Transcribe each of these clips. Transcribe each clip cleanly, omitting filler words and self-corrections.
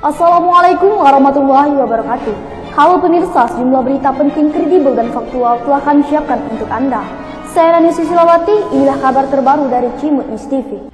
Assalamualaikum warahmatullahi wabarakatuh. Halo pemirsa, sejumlah berita penting, kredibel dan faktual telah kami siapkan untuk Anda. Saya Rani Susilawati, inilah kabar terbaru dari Cimut News TV.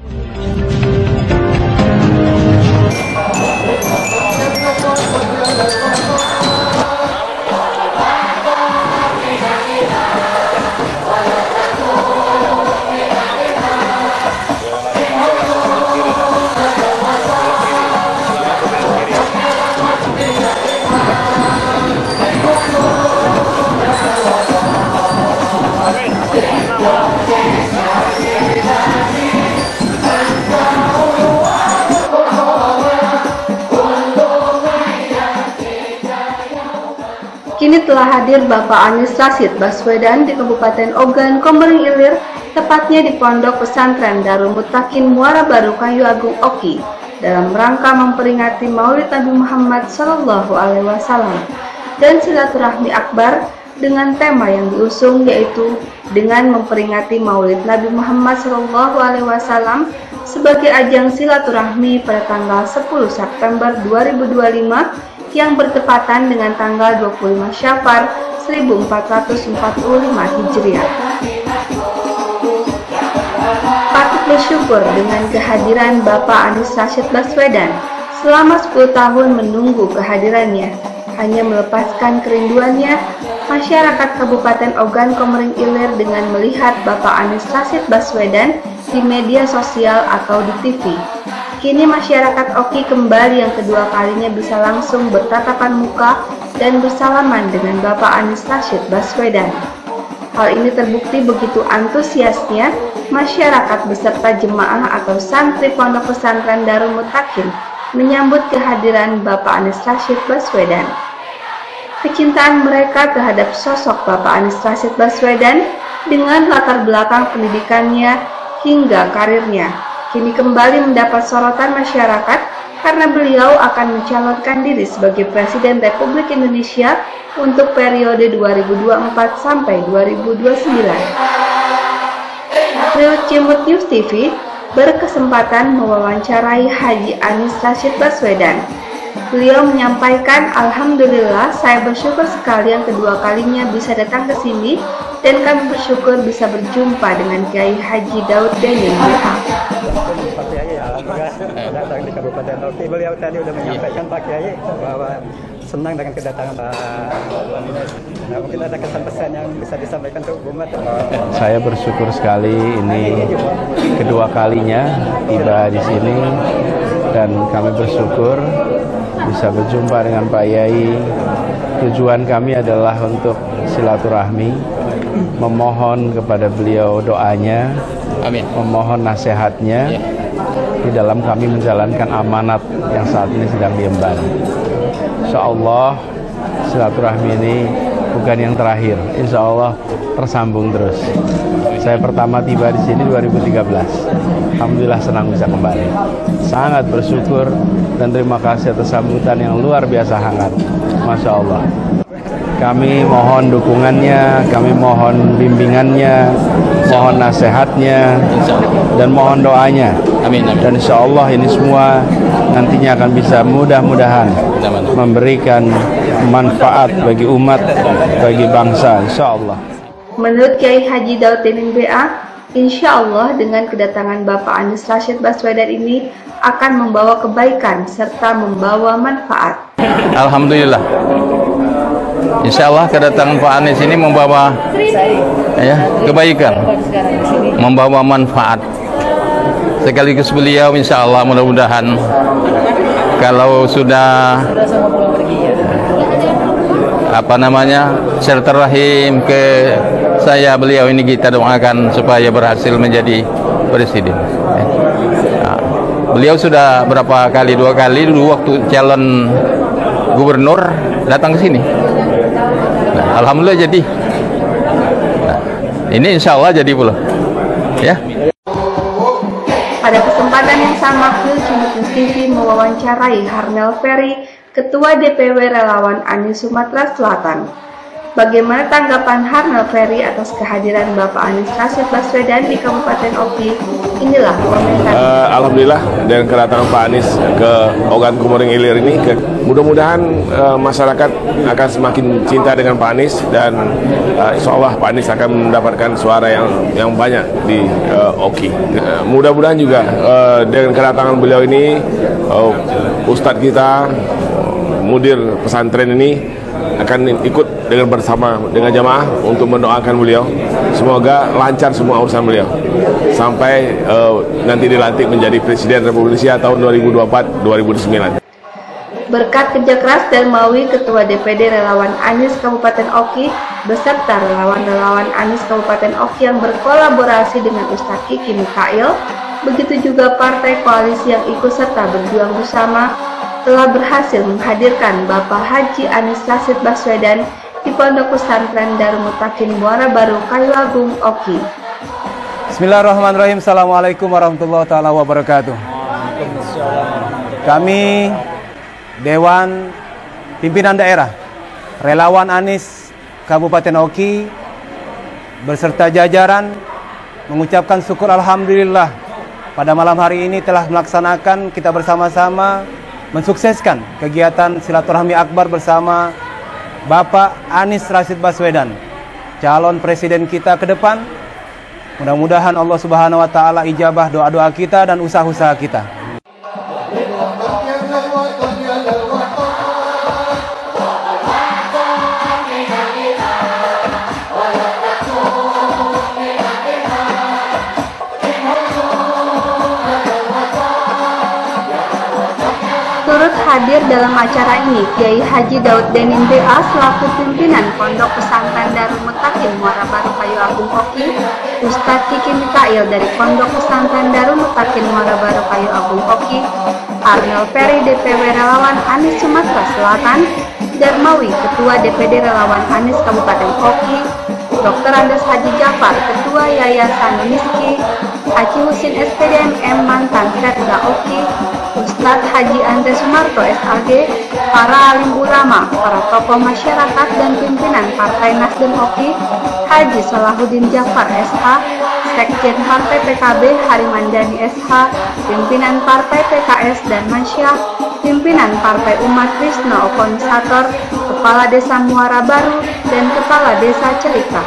Kini telah hadir Bapak Anies Rashid Baswedan di Kabupaten Ogan, Komering Ilir, tepatnya di Pondok Pesantren Darul Mutakin Muara Baru Kayu Agung Oki, dalam rangka memperingati Maulid Nabi Muhammad SAW dan silaturahmi akbar dengan tema yang diusung, yaitu dengan memperingati Maulid Nabi Muhammad SAW sebagai ajang silaturahmi pada tanggal 10 September 2025 yang bertepatan dengan tanggal 25 Syafar 1445 Hijriah. Patut bersyukur dengan kehadiran Bapak Anies Rashid Baswedan. Selama 10 tahun menunggu kehadirannya, hanya melepaskan kerinduannya, masyarakat Kabupaten Ogan Komering Ilir dengan melihat Bapak Anies Rashid Baswedan di media sosial atau di TV. Kini masyarakat Oki kembali yang kedua kalinya bisa langsung bertatapan muka dan bersalaman dengan Bapak Anies Rashid Baswedan. Hal ini terbukti begitu antusiasnya masyarakat beserta jemaah atau santri Pondok Pesantren Darul Mutakin menyambut kehadiran Bapak Anies Rashid Baswedan. Kecintaan mereka terhadap sosok Bapak Anies Rashid Baswedan dengan latar belakang pendidikannya hingga karirnya kini kembali mendapat sorotan masyarakat karena beliau akan mencalonkan diri sebagai Presiden Republik Indonesia untuk periode 2024 sampai 2029. Riut Cimut News TV berkesempatan mewawancarai Haji Anies Rashid Baswedan. Beliau menyampaikan, "Alhamdulillah, saya bersyukur sekali yang kedua kalinya bisa datang ke sini dan kami bersyukur bisa berjumpa dengan Kiai Haji Daud Denim BH." Pak Kiai, alhamdulillah datang di Kabupaten Oki. Beliau tadi sudah menyampaikan Pak Kiai bahwa senang dengan kedatangan Pak Anies. Nah, mungkin ada kesan-pesan yang bisa disampaikan untuk umat. Saya bersyukur sekali ini kedua kalinya tiba di sini dan kami bersyukur bisa berjumpa dengan Pak Yai. Tujuan kami adalah untuk silaturahmi, memohon kepada beliau doanya, amin, memohon nasihatnya di dalam kami menjalankan amanat yang saat ini sedang diemban. Insyaallah silaturahmi ini bukan yang terakhir, insyaallah tersambung terus. Saya pertama tiba di sini 2013. Alhamdulillah senang bisa kembali. Sangat bersyukur dan terima kasih atas sambutan yang luar biasa hangat. Masya Allah. Kami mohon dukungannya, kami mohon bimbingannya, mohon nasihatnya, dan mohon doanya. Amin, amin. Dan insya Allah ini semua nantinya akan bisa mudah-mudahan memberikan manfaat bagi umat, bagi bangsa, insya Allah. Menurut Kiai Haji Daud Denim BA, insya Allah dengan kedatangan Bapak Anies Rashid Baswedan ini akan membawa kebaikan serta membawa manfaat. Alhamdulillah. Insya Allah kedatangan Pak Anies ini membawa kebaikan, membawa manfaat. Sekaligus beliau insya Allah mudah-mudahan kalau sudah silaturahim ke saya, beliau ini kita doakan supaya berhasil menjadi presiden. Beliau sudah berapa kali, 2 kali dulu waktu calon gubernur datang ke sini. Nah, alhamdulillah jadi. Nah, ini insya Allah jadi pula. Ya. Pada kesempatan yang sama, Cimut News TV mewawancarai Harnel Ferry, Ketua DPW Relawan Anies Sumatera Selatan. Bagaimana tanggapan Harnel Ferry atas kehadiran Bapak Anies Rashid Baswedan di Kabupaten Oki? Inilah komentar. Alhamdulillah dengan kedatangan Pak Anies ke Ogan Komering Ilir ini, mudah-mudahan masyarakat akan semakin cinta dengan Pak Anies dan insya Allah Pak Anies akan mendapatkan suara yang banyak di Oki. Mudah-mudahan juga dengan kedatangan beliau ini, Ustadz kita, mudir pesantren ini akan ikut bersama dengan jamaah untuk mendoakan beliau. Semoga lancar semua urusan beliau sampai nanti dilantik menjadi Presiden Republik Indonesia tahun 2024-2029. Berkat kerja keras Darmawi, Ketua DPD Relawan Anies Kabupaten Oki, beserta relawan-relawan Anies Kabupaten Oki yang berkolaborasi dengan Ustadz Kiki Mikail, begitu juga partai koalisi yang ikut serta berjuang bersama, telah berhasil menghadirkan Bapak Haji Anies Rashid Baswedan di Pondok Pesantren Darul Mutakin Muara Baru, Kayu Agung, Oki. Bismillahirrahmanirrahim. Assalamualaikum warahmatullahi wabarakatuh. Kami Dewan Pimpinan Daerah Relawan Anies Kabupaten Oki beserta jajaran mengucapkan syukur alhamdulillah pada malam hari ini telah melaksanakan kita bersama-sama mensukseskan kegiatan silaturahmi akbar bersama Bapak Anies Rashid Baswedan, calon presiden kita ke depan. Mudah-mudahan Allah Subhanahu wa taala ijabah doa-doa kita dan usaha-usaha kita. Hadir dalam acara ini Kiai Haji Daud Denin BA selaku pimpinan Pondok Pesantren Darul Mutakin Muara Baru Kayu Agung Oki, Ustadz Kiki Mikail dari Pondok Pesantren Darul Mutakin Muara Baru Kayu Agung Oki, Harnel Ferry DPW Relawan Anies Sumatera Selatan, Darmawi Ketua DPD Relawan Anies Kabupaten Oki, Dr. Andes Haji Jafar Ketua Yayasan Miski, Haji Husin SPDMM mantan Setda Oki, Ustadz Haji Andre Sumarto SAG, para alim ulama, para tokoh masyarakat dan pimpinan Partai Nasdem Oki, Haji Salahuddin Jafar SH, Sekjen Partai PKB Harimandani SH, pimpinan Partai PKS dan Masyah, pimpinan Partai Umat Krishna Organisator, Kepala Desa Muara Baru, dan Kepala Desa Celika.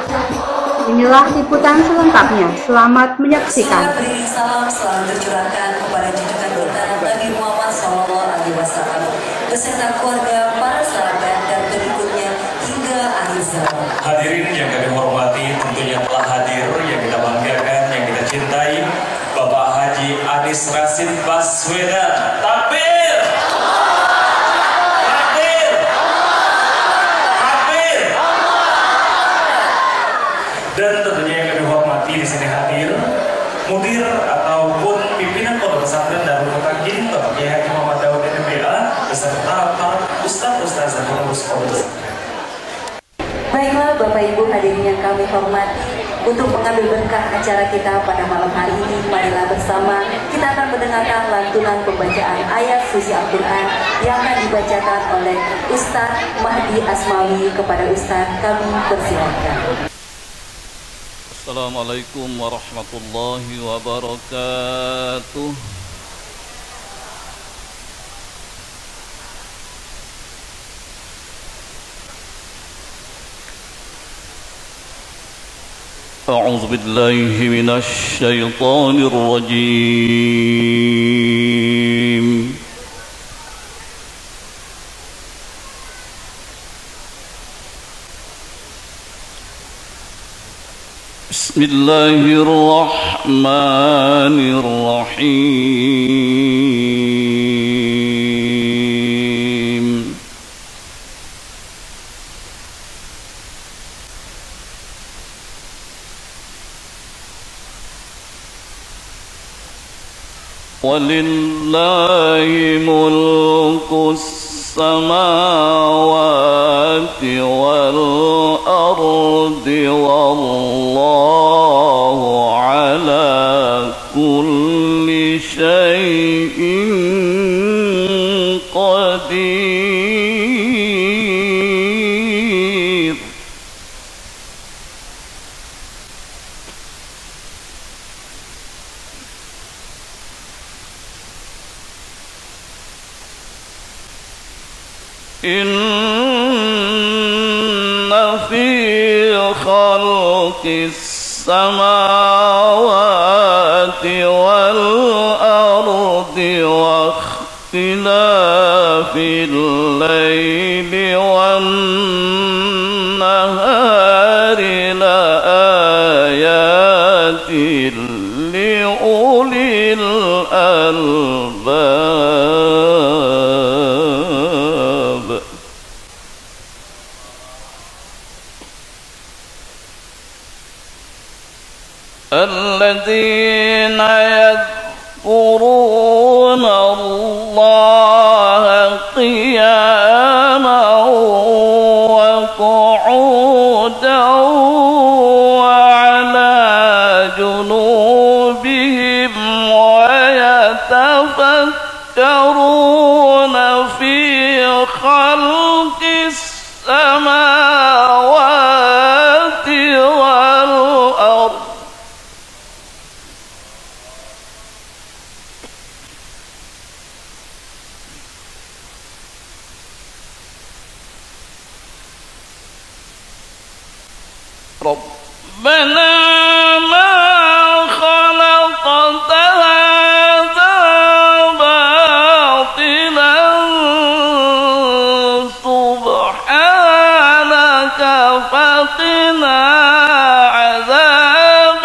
Inilah liputan selengkapnya. Selamat menyaksikan. Salam selalu tercurahkan kepada junjungan kita Nabi Muhammad SAW beserta keluarga, para sahabat dan berikutnya hingga akhir zaman. Hadirin yang kami hormati, tentunya telah hadir yang kita banggakan, yang kita cintai, Bapak Haji Anies Rashid Baswedan. Takbir! Takbir! Takbir! Dan tentunya yang kami hormati di sini hadir mudir ataupun pimpinan Pondok Pesantren Darul Mutakin Bapak Kiai Haji Muhammad Daud MBA beserta para ustaz-ustaz dan pengurus pondok. Baiklah Bapak Ibu hadirin yang kami hormati, untuk mengambil berkah acara kita pada malam hari ini, marilah bersama kita akan mendengarkan lantunan pembacaan ayat suci Al-Quran yang akan dibacakan oleh Ustaz Mahdi Asmawi. Kepada Ustaz kami persilakan. Assalamualaikum warahmatullahi wabarakatuh. A'udzu billahi minasy syaithanir rajim. Bismillahirrahmanirrahim. Walillahi mulkus samawati wal ardi wallahu ala kulli syai'in qadir. إن في خلق السماوات والأرض واختلاف الليل والنهار لآيات لأولي الألباب الذين يذكرون الله قياما وقعودا وعلى جنوبهم ويتفكرون في خلق السماوات والأرض ربنا ما خلقت هذا باطلا سبحانك فقنا عذاب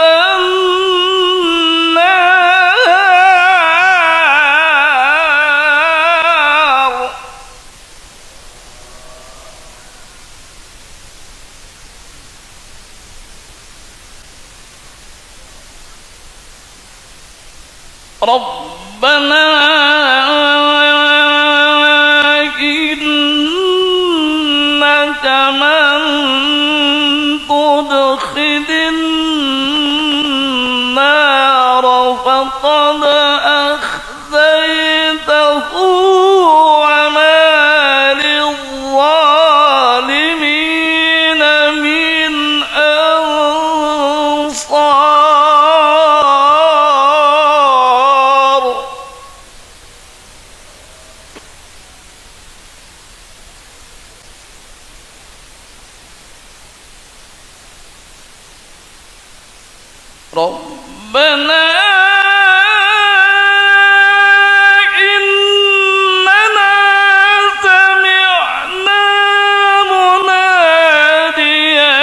النار ربنا إنك من تدخل النار فقد أخزيته وما للظالمين من أنصار ربنا إننا سمعنا مناديا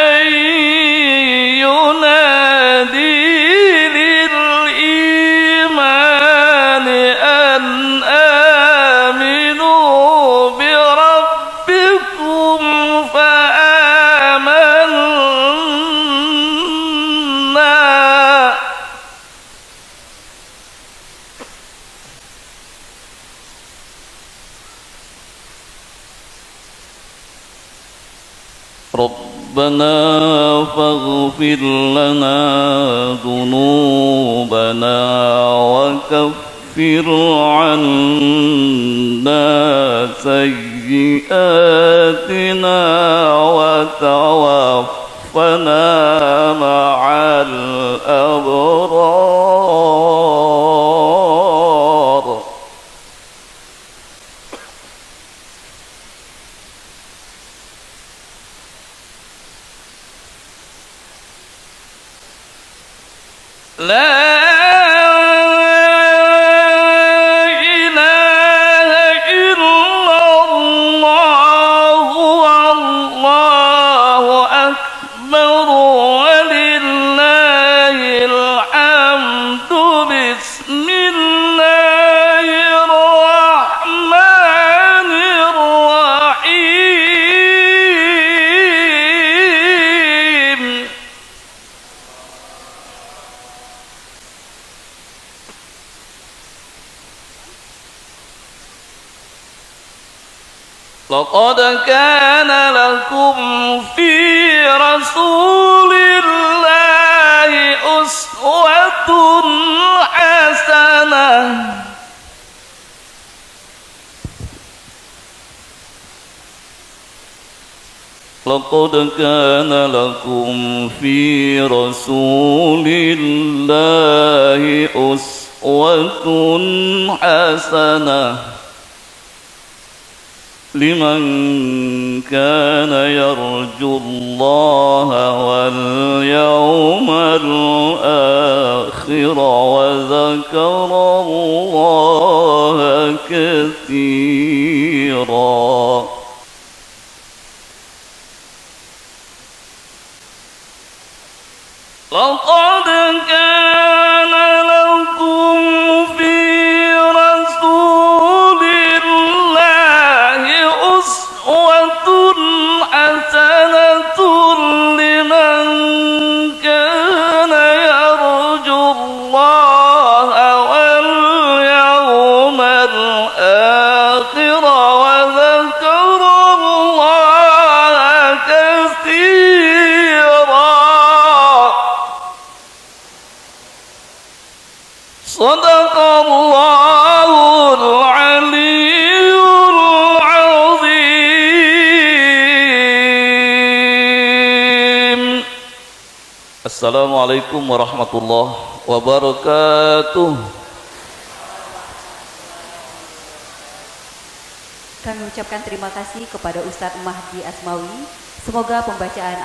ينادي للإيمان أن آمنوا بربكم فآمنا ربنا فاغفر لنا ذنوبنا وكفر عنا سيئاتنا وتوفنا مع الأبرار لا إله إلا الله والله أكبر ولله الحمد بسم الله الرحمن الرحيم لقد كان لكم في رسول الله أسوة حسنة لقد كان لكم في رسول الله أسوة حسنة لمن كان يرجو الله واليوم الآخر وذكر الله كثيرا. لقد كان لكم في رسول الله أسوة حسنة لمن كان يرجو الله واليوم الآخر وذكر الله كثيرا. صدق الله العلي العظيم. Assalamualaikum warahmatullahi wabarakatuh. Kami ucapkan terima kasih kepada Ustadz Mahdi Asmawi. Semoga pembacaan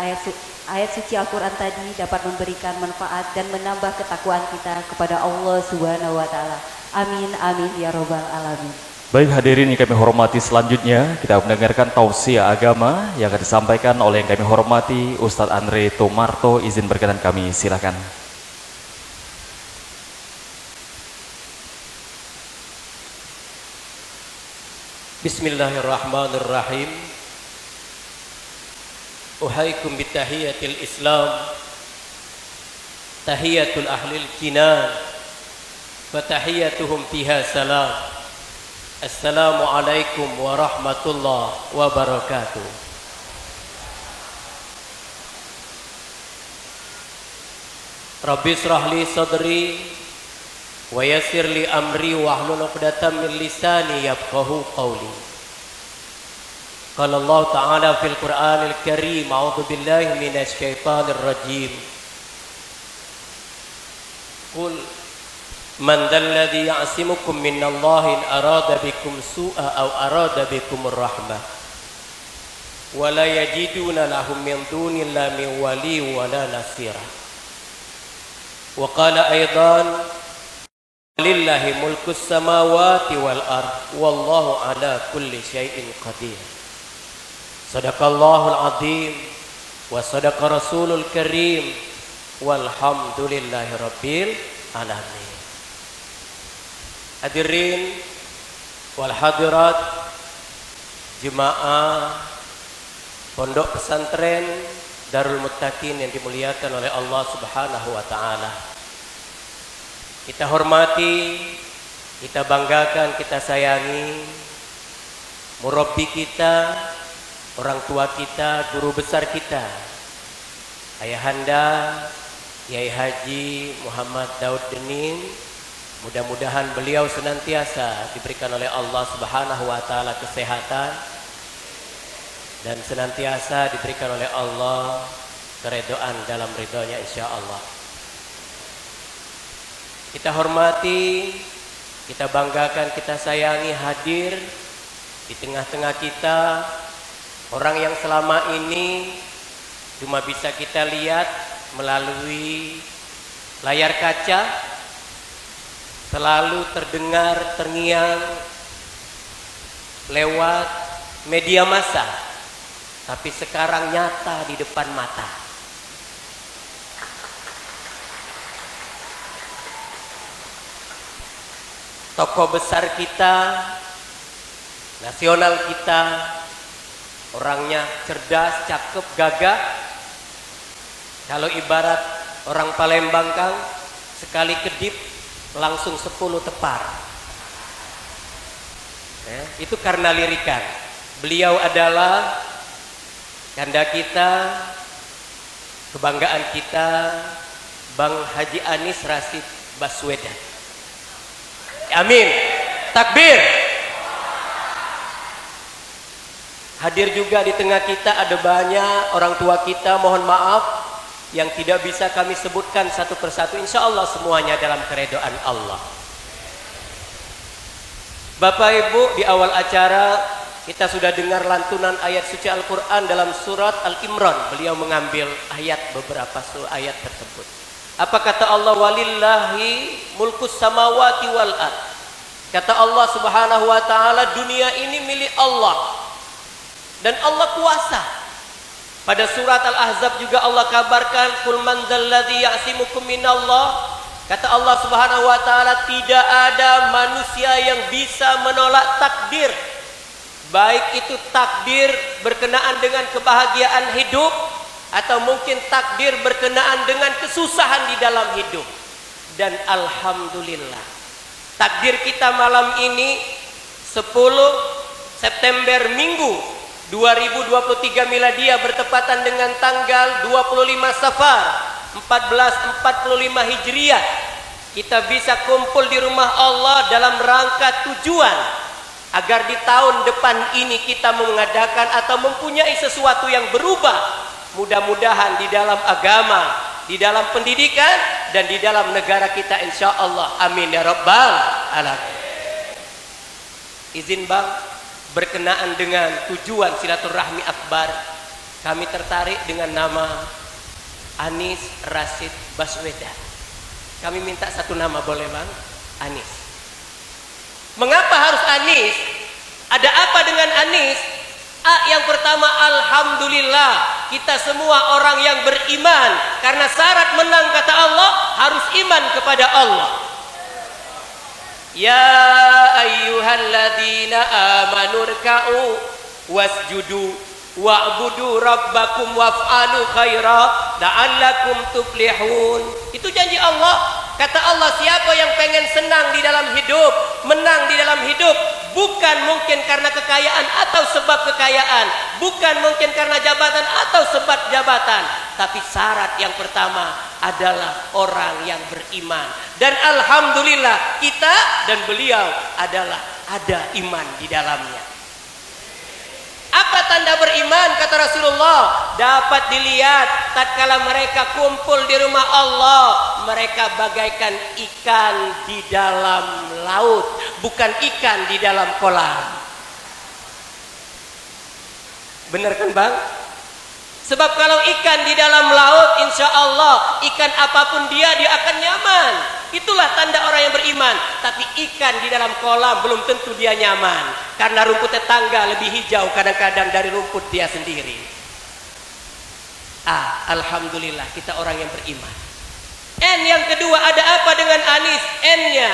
ayat suci Al-Quran tadi dapat memberikan manfaat dan menambah ketakwaan kita kepada Allah Subhanahu wa Ta'ala. Amin, amin, ya Robbal Alamin. Baik hadirin yang kami hormati, selanjutnya kita mendengarkan tausiah agama yang akan disampaikan oleh yang kami hormati Ustadz Andre Tomarto. Izin berkenan kami silakan. Bismillahirrahmanirrahim. Uhaikum bitahiyatil Islam, tahiyatul ahlil jinan, wa tahiyatuhum fiha salam. Assalamualaikum warahmatullahi wabarakatuh. Rabbi israh li sadri wa yassir li amri wahlul 'uqdatam min lisani yafqahu qawli. Qala Allah Ta'ala fil Qur'anil Karim, a'udzu billahi minasy syaithanir rajim. Qul man dzalladzi ya'simukum minallahi in arada bikum su'a aw arada bikum rahmah wa la yajiduna lahum min dunillahi min wali wa la nasira. Wa qala aidan lillahi mulkus samawati wal ard wallahu ala kulli syai'in qadir. Sadaqallahul azim wa sadaqa rasulul karim walhamdulillahi rabbil alamin. Hadirin wal hadirat, jemaah Pondok Pesantren Darul Muttaqin yang dimuliakan oleh Allah Subhanahu wa Ta'ala. Kita hormati, kita banggakan, kita sayangi murabbi kita, orang tua kita, guru besar kita, Ayahanda Kiai Haji Muhammad Daud Denin. Mudah-mudahan beliau senantiasa diberikan oleh Allah Subhanahu wa Ta'ala kesehatan dan senantiasa diberikan oleh Allah keridhaan dalam ridhonya insya Allah. Kita hormati, kita banggakan, kita sayangi hadir di tengah-tengah kita orang yang selama ini cuma bisa kita lihat melalui layar kaca, selalu terdengar terngiang lewat media massa, tapi sekarang nyata di depan mata. Tokoh besar kita, nasional kita, orangnya cerdas, cakep, gagah. Kalau ibarat orang Palembang, Kang, sekali kedip langsung 10 tepar. Itu karena lirikan. Beliau adalah kanda kita, kebanggaan kita, Bang Haji Anies Rashid Baswedan. Amin. Takbir. Hadir juga di tengah kita ada banyak orang tua kita, mohon maaf yang tidak bisa kami sebutkan satu persatu. Insya Allah semuanya dalam keridhaan Allah. Bapak Ibu, di awal acara Kita sudah dengar lantunan ayat suci Al-Quran dalam surat Al-Imran. Beliau mengambil beberapa ayat tersebut. Apa kata Allah? Walillahi mulkus samawati wal ard. Kata Allah Subhanahu wa taala, dunia ini milik Allah dan Allah kuasa. Pada surat Al-Ahzab juga Allah kabarkan, "Qul man dzalladzi ya'simukum minallah." Kata Allah Subhanahu wa taala, tidak ada manusia yang bisa menolak takdir. Baik itu takdir berkenaan dengan kebahagiaan hidup atau mungkin takdir berkenaan dengan kesusahan di dalam hidup. Dan alhamdulillah, takdir kita malam ini 10 September Minggu 2023 Miladiah bertepatan dengan tanggal 25 Safar 1445 Hijriah. Kita bisa kumpul di rumah Allah dalam rangka tujuan agar di tahun depan ini kita mengadakan atau mempunyai sesuatu yang berubah. Mudah-mudahan di dalam agama, di dalam pendidikan, dan di dalam negara kita, insya Allah. Amin ya rabbal alamin. Izin Bang, berkenaan dengan tujuan silaturahmi akbar, kami tertarik dengan nama Anies Rashid Baswedan. Kami minta satu nama, boleh Bang? Anies. Mengapa harus Anies? Ada apa dengan Anies? Yang pertama, alhamdulillah, kita semua orang yang beriman. Karena syarat menang, kata Allah, harus iman kepada Allah. Ya ayyuhalladzina amanu rka'u wasjudu wa'budu rabbakum waf'alu khaira la'allakum tuflihun. Itu janji Allah. Kata Allah, siapa yang pengen senang di dalam hidup, menang di dalam hidup, bukan mungkin karena kekayaan atau sebab kekayaan, bukan mungkin karena jabatan atau sebab jabatan, tapi syarat yang pertama adalah orang yang beriman. Dan alhamdulillah, kita dan beliau adalah ada iman di dalamnya. Apa tanda beriman? Kata Rasulullah, dapat dilihat tatkala mereka kumpul di rumah Allah, mereka bagaikan ikan di dalam laut, bukan ikan di dalam kolam. Benar kan Bang? Sebab kalau ikan di dalam laut, insya Allah ikan apapun dia akan nyaman. Itulah tanda orang yang beriman. Tapi ikan di dalam kolam belum tentu dia nyaman, karena rumput tetangga lebih hijau kadang-kadang dari rumput dia sendiri. Alhamdulillah kita orang yang beriman. Yang kedua, ada apa dengan Anies? N-nya,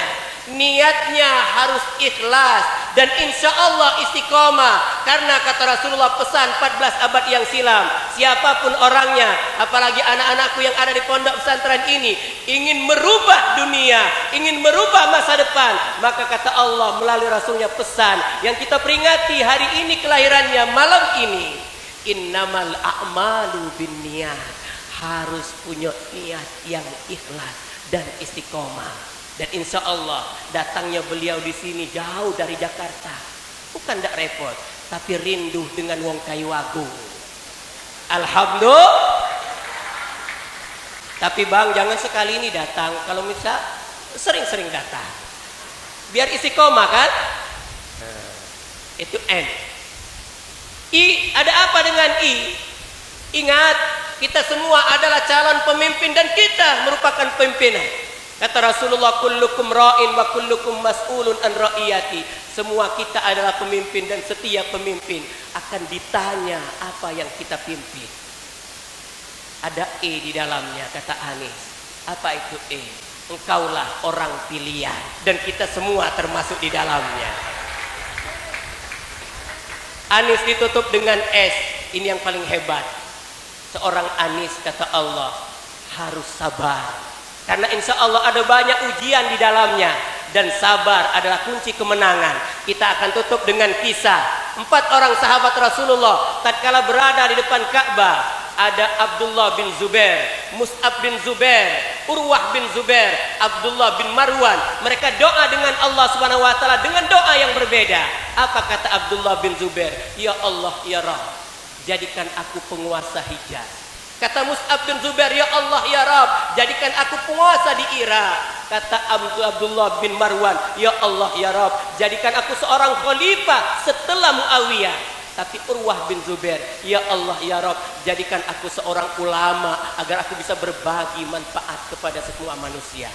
niatnya harus ikhlas dan insya Allah istiqomah. Karena kata Rasulullah, pesan 14 abad yang silam, siapapun orangnya, apalagi anak-anakku yang ada di pondok pesantren ini, ingin merubah dunia, ingin merubah masa depan, maka kata Allah melalui Rasulnya pesan yang kita peringati hari ini kelahirannya malam ini, innamal a'malu binniyat, harus punya niat yang ikhlas dan istiqomah. Dan insya Allah datangnya beliau di sini jauh dari Jakarta, bukan tidak repot, tapi rindu dengan wong kayu agung. Alhamdulillah. Tapi Bang, jangan sekali ini datang, kalau misal sering-sering datang, biar istiqomah kan. Itu N. I, ada apa dengan I? Ingat, kita semua adalah calon pemimpin dan kita merupakan pimpinan. Kata Rasulullah, kullukum ra'in wa kullukum mas'ulun an ra'iyati. Semua kita adalah pemimpin dan setiap pemimpin akan ditanya apa yang kita pimpin. Ada E di dalamnya, kata Anies. Apa itu E? Engkaulah orang pilihan dan kita semua termasuk di dalamnya. Anies ditutup dengan S. Ini yang paling hebat. Seorang Anies, kata Allah, harus sabar. Karena insya Allah ada banyak ujian di dalamnya. Dan sabar adalah kunci kemenangan. Kita akan tutup dengan kisah 4 orang sahabat Rasulullah tatkala berada di depan Ka'bah. Ada Abdullah bin Zubair, Mus'ab bin Zubair, Urwah bin Zubair, Abdullah bin Marwan. Mereka doa dengan Allah Subhanahu wa taala dengan doa yang berbeda. Apa kata Abdullah bin Zubair? Ya Allah, ya Rabb, jadikan aku penguasa Hijaz. Kata Mus'ab bin Zubair, ya Allah ya Rabb, jadikan aku penguasa di Irak. Kata Abdullah bin Marwan, ya Allah ya Rabb, jadikan aku seorang khalifah setelah Muawiyah. Tapi Urwah bin Zubair, ya Allah ya Rabb, jadikan aku seorang ulama agar aku bisa berbagi manfaat kepada semua manusia.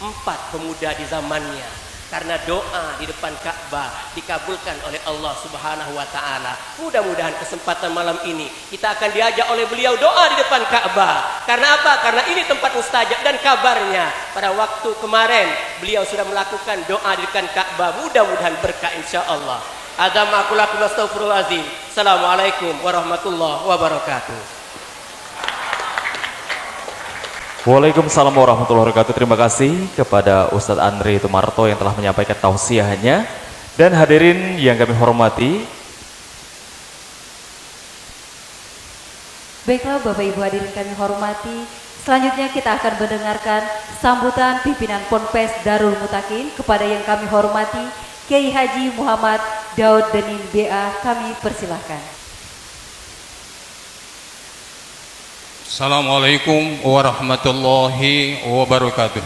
4 pemuda di zamannya, karena doa di depan Ka'bah dikabulkan oleh Allah Subhanahu wa taala. Mudah-mudahan kesempatan malam ini kita akan diajak oleh beliau doa di depan Ka'bah. Karena apa? Karena ini tempat mustajab, dan kabarnya pada waktu kemarin beliau sudah melakukan doa di depan Ka'bah. Mudah-mudahan berkah insyaallah. Adam aku lakum astaghfirullahalazim. Assalamualaikum warahmatullahi wabarakatuh. Waalaikumsalam warahmatullahi wabarakatuh. Terima kasih kepada Ustadz Andri Tumarto yang telah menyampaikan tausiahnya. Dan hadirin yang kami hormati, baiklah Bapak Ibu hadirin kami hormati, selanjutnya kita akan mendengarkan sambutan pimpinan Ponpes Darul Mutakin kepada yang kami hormati Kiai Haji Muhammad Daud Denin BA. Kami persilahkan. Assalamualaikum warahmatullahi wabarakatuh.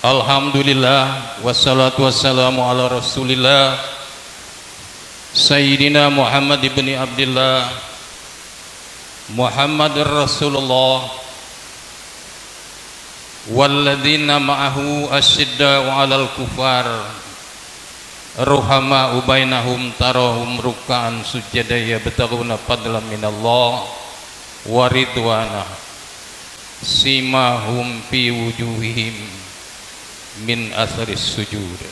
Alhamdulillah wassalatu wassalamu ala Rasulillah Sayyidina Muhammad ibn Abdullah Muhammadur Rasulullah walladzina ma'ahu asyidda'u 'alal kufar ruhama'u bainahum tarahum ruk'an sujada yabtaghuna fadlan minallah wa ridwana simahum fi wujuhihim min atharis sujud.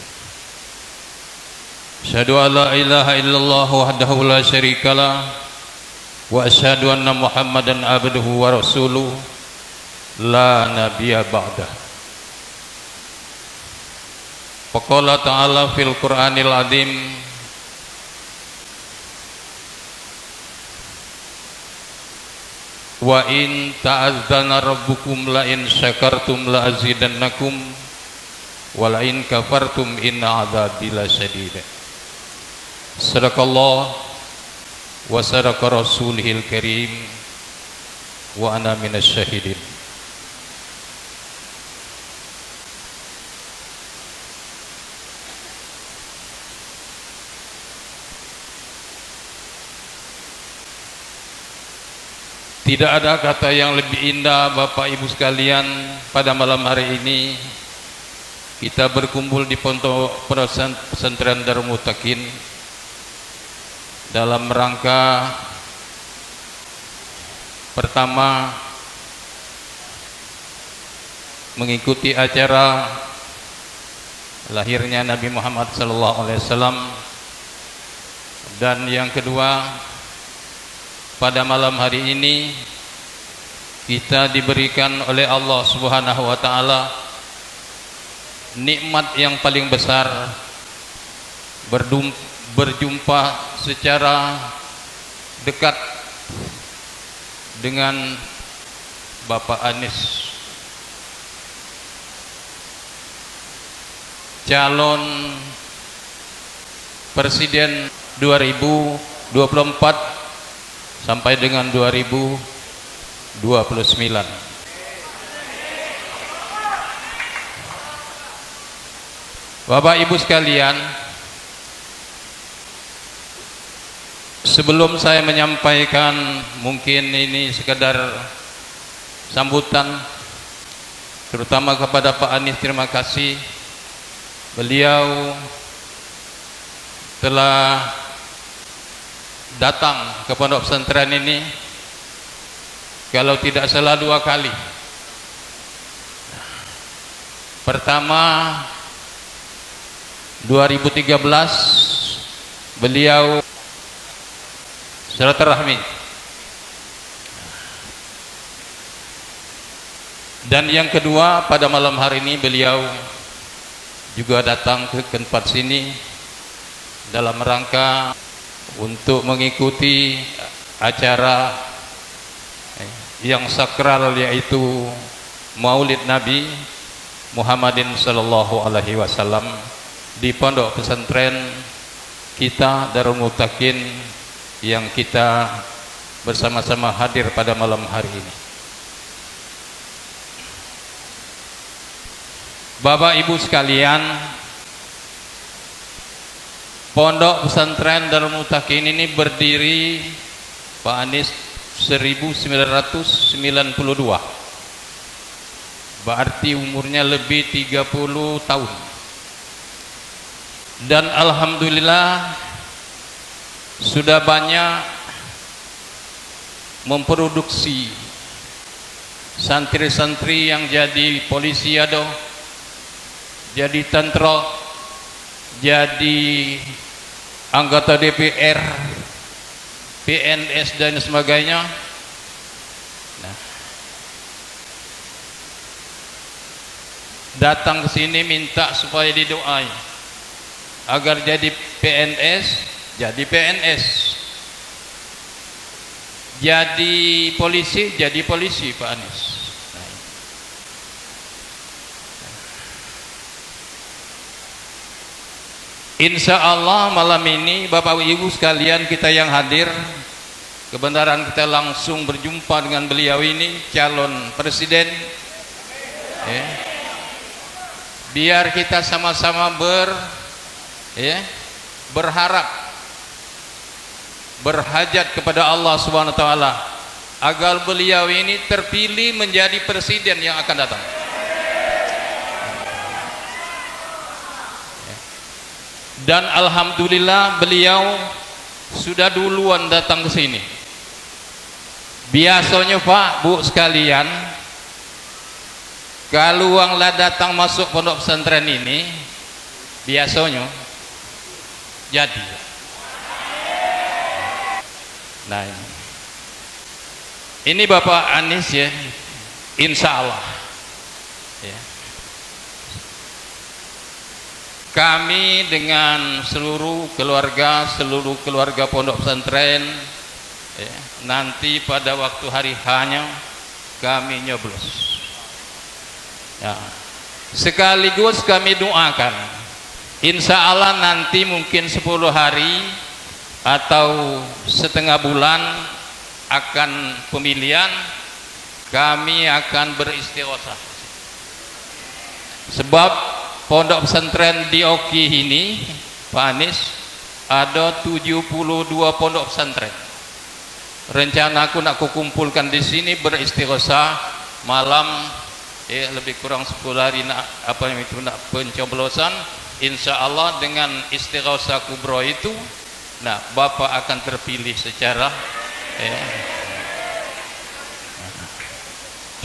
Asyhadu an la ilaha illallah wahdahu la syarikalah wa asyhadu anna Muhammadan abduhu wa rasuluh la nabiyya ba'dah. Faqala ta'ala fil Qur'anil azim wa in ta'azzana rabbukum la in syakartum la azidannakum wa la in kafartum inna adzabi lasyadid. Sadaqallah wa sadaqa rasulihil karim wa ana minasy syahidin. Tidak ada kata yang lebih indah Bapak Ibu sekalian, pada malam hari ini kita berkumpul di Pondok Pesantren Darul Mutakin dalam rangka pertama mengikuti acara lahirnya Nabi Muhammad SAW, dan yang kedua, pada malam hari ini kita diberikan oleh Allah Subhanahu wa taala nikmat yang paling besar, berjumpa secara dekat dengan Bapak Anies, calon Presiden 2024 sampai dengan 2029. Bapak Ibu sekalian, sebelum saya menyampaikan, mungkin ini sekedar sambutan terutama kepada Pak Anies. Terima kasih, beliau telah datang ke pondok pesantren ini kalau tidak salah 2 kali. Pertama 2013 beliau silaturahmi, dan yang kedua pada malam hari ini beliau juga datang ke tempat sini dalam rangka untuk mengikuti acara yang sakral, yaitu Maulid Nabi Muhammadin sallallahu alaihi wasallam di pondok pesantren kita Darul Mutakin yang kita bersama-sama hadir pada malam hari ini. Bapak Ibu sekalian, Pondok Pesantren Darul Mutakin ini berdiri Pak Anies 1992. Berarti umurnya lebih 30 tahun. Dan alhamdulillah sudah banyak memproduksi santri-santri yang jadi polisi ado, jadi tentara, jadi anggota DPR, PNS dan sebagainya. Nah, datang ke sini minta supaya didoai agar jadi PNS, jadi PNS, jadi polisi Pak Anies. Insya Allah malam ini Bapak Ibu sekalian kita yang hadir, kebenaran kita langsung berjumpa dengan beliau ini, calon presiden. Biar kita sama-sama berharap, berhajat kepada Allah Subhanahu wa taala agar beliau ini terpilih menjadi presiden yang akan datang. Dan alhamdulillah beliau sudah duluan datang ke sini. Biasanya Pak, Bu sekalian, kalau orang lah datang masuk pondok pesantren ini, biasanya jadi. Nah, ini Bapak Anies ya, insya Allah. Ya. Kami dengan seluruh keluarga pondok pesantren, ya, nanti pada waktu hari hanya kami nyoblos. Ya. Sekaligus kami doakan, insya Allah nanti mungkin 10 hari atau setengah bulan akan pemilihan, kami akan beristighosa. Sebab pondok pesantren di Oki ini, Pak Anies, ada 72 pondok pesantren. Rencana aku nak kumpulkan di sini beristighosa malam, lebih kurang 10 hari nak pencoblosan. Insya Allah dengan istighosa kubro itu, nah Bapak akan terpilih secara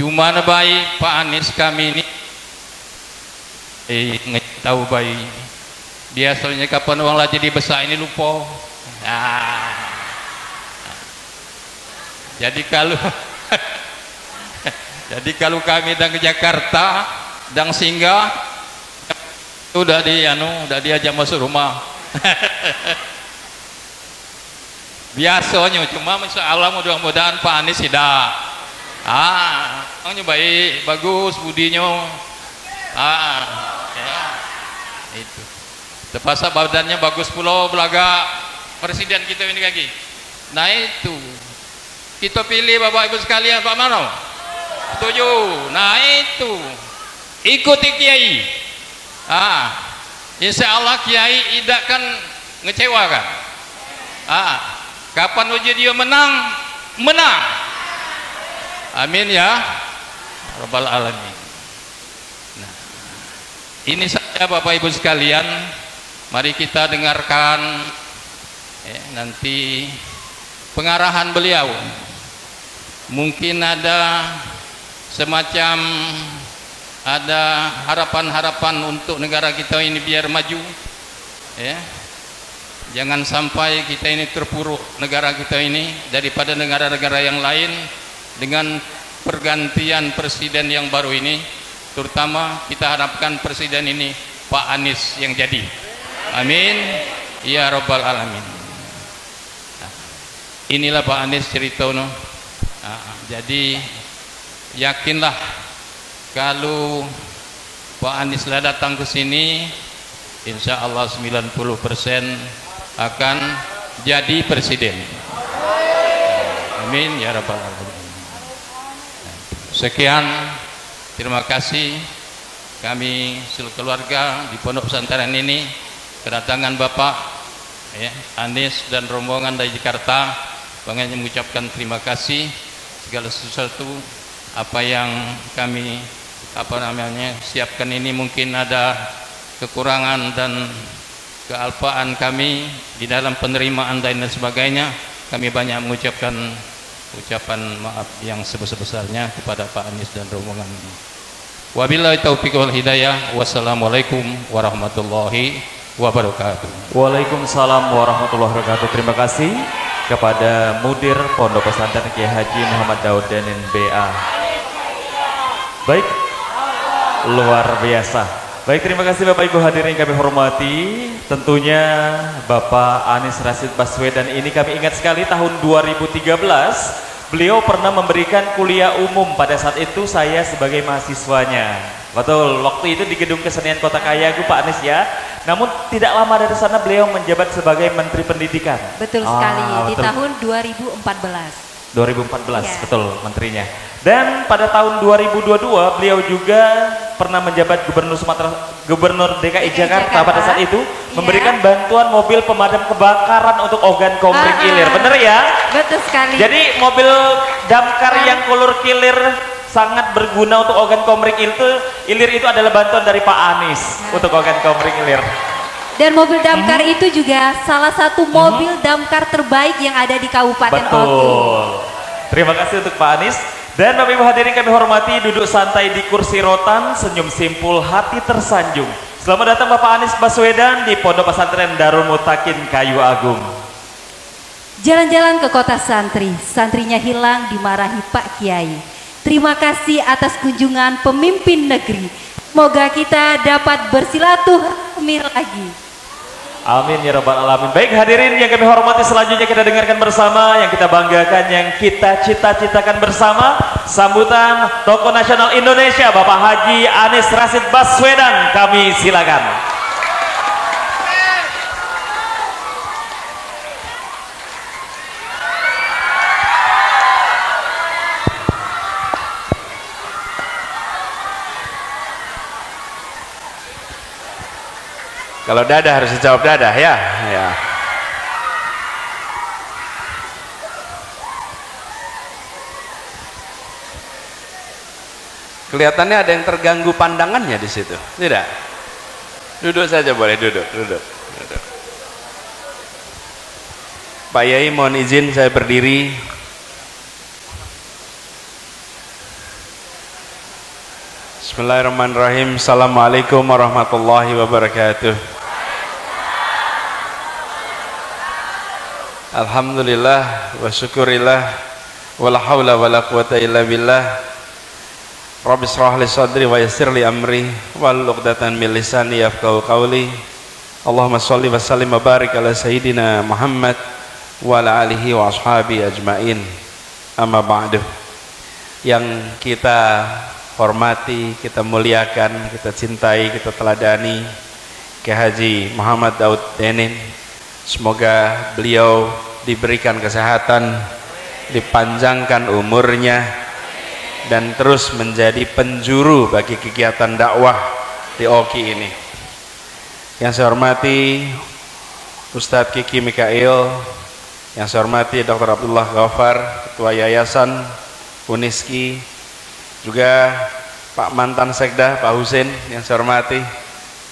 cuma baik Pak Anies kami ini tahu bayi biasanya kapan uang lah jadi besar ini lupa. Jadi kalau kami dan ke Jakarta dan singgah udah diajak masuk rumah. Biasanya cuma insya Allah mudah-mudahan Pak Anies tidak baik, bagus budinya. Itu terpaksa badannya bagus pulau belaga presiden kita ini lagi. Nah itu kita pilih Bapak Ibu sekalian Pak Mano, setuju? Nah itu ikuti Kiai. Insya Allah Kiai tidak akan ngecewakan. Kapan uji dia menang, amin ya Rabbal Alamin. Ini saja Bapak Ibu sekalian, mari kita dengarkan nanti pengarahan beliau. Mungkin ada semacam harapan-harapan untuk negara kita ini biar maju. Jangan sampai kita ini terpuruk, negara kita ini daripada negara-negara yang lain dengan pergantian presiden yang baru ini. Terutama kita harapkan presiden ini Pak Anies yang jadi. Amin ya Rabbal Alamin. Inilah Pak Anies cerita no. Jadi yakinlah kalau Pak Anies lah datang ke sini, insya Allah 90% akan jadi presiden. Amin. Amin ya rabbal alamin. Sekian, terima kasih kami sekeluarga di pondok pesantren ini kedatangan Bapak ya, Anis dan rombongan dari Jakarta. Pengen mengucapkan terima kasih segala sesuatu apa yang kami siapkan ini mungkin ada kekurangan dan kealpaan kami di dalam penerimaan dan sebagainya. Kami banyak mengucapkan ucapan maaf yang sebesar-besarnya kepada Pak Anis dan rombongan ini. Wabillahi taufiq wal hidayah. Wassalamualaikum warahmatullahi wabarakatuh. Waalaikumsalam warahmatullahi wabarakatuh. Terima kasih kepada Mudir Pondok Pesantren Kiai Haji Muhammad Daud Danin BA. Baik, luar biasa. Baik, terima kasih Bapak Ibu hadirin yang kami hormati. Tentunya Bapak Anis Rashid Baswedan ini kami ingat sekali tahun 2013 beliau pernah memberikan kuliah umum. Pada saat itu saya sebagai mahasiswanya. Betul, waktu itu di Gedung Kesenian Kota Kayagu Pak Anis ya. Namun tidak lama dari sana beliau menjabat sebagai Menteri Pendidikan. Betul sekali, di betul. tahun 2014. 2014, ya. Betul menterinya. Dan pada tahun 2022 beliau juga pernah menjabat Gubernur DKI Jakarta pada saat itu, memberikan bantuan mobil pemadam kebakaran untuk Ogan Komering Ilir. Bener ya? Betul sekali. Jadi mobil damkar yang kolor kilir sangat berguna untuk Ogan Komering Ilir itu adalah bantuan dari Pak Anis untuk Ogan Komering Ilir. Dan mobil damkar itu juga salah satu mobil damkar terbaik yang ada di Kabupaten Oki. Betul. Terima kasih untuk Pak Anis. Dan Bapak Ibu hadirin kami hormati, duduk santai di kursi rotan, senyum simpul, hati tersanjung. Selamat datang Bapak Anis Baswedan di Pondok Pesantren Darul Mutakin Kayu Agung. Jalan-jalan ke kota santri, santrinya hilang dimarahi Pak Kiai. Terima kasih atas kunjungan pemimpin negeri. Semoga kita dapat bersilaturahmi lagi. Amin ya rabbal alamin. Baik hadirin yang kami hormati, selanjutnya kita dengarkan bersama yang kita banggakan, yang kita cita-citakan bersama, sambutan tokoh nasional Indonesia Bapak Haji Anis Rashid Baswedan. Kami silakan. Kalau dadah harus dijawab dadah ya. Ya. Kelihatannya ada yang terganggu pandangannya di situ. Tidak? Duduk saja boleh, duduk. Pak Yai mohon izin saya berdiri. Bismillahirrahmanirrahim. Assalamualaikum warahmatullahi wabarakatuh. Alhamdulillah wa syukurillah wa la hawla wa la quwata illa billah. Rabbi shrah li sadri wa yassir li amri wahlul 'uqdatam min lisani yafqahu qawli. Allahumma shalli wa sallim wa barik ala sayyidina Muhammad wa ala alihi wa ashabi ajmain. Amma ba'du. Yang kita hormati, kita muliakan, kita cintai, kita teladani Kiai Haji Muhammad Daud Danin. Semoga beliau diberikan kesehatan, dipanjangkan umurnya, dan terus menjadi penjuru bagi kegiatan dakwah di Oki ini. Yang saya hormati Ustadz Kiki Mikail, yang saya hormati Dr. Abdullah Ghaffar, Ketua Yayasan Uniski, juga Pak mantan Sekda Pak Husin yang saya hormati.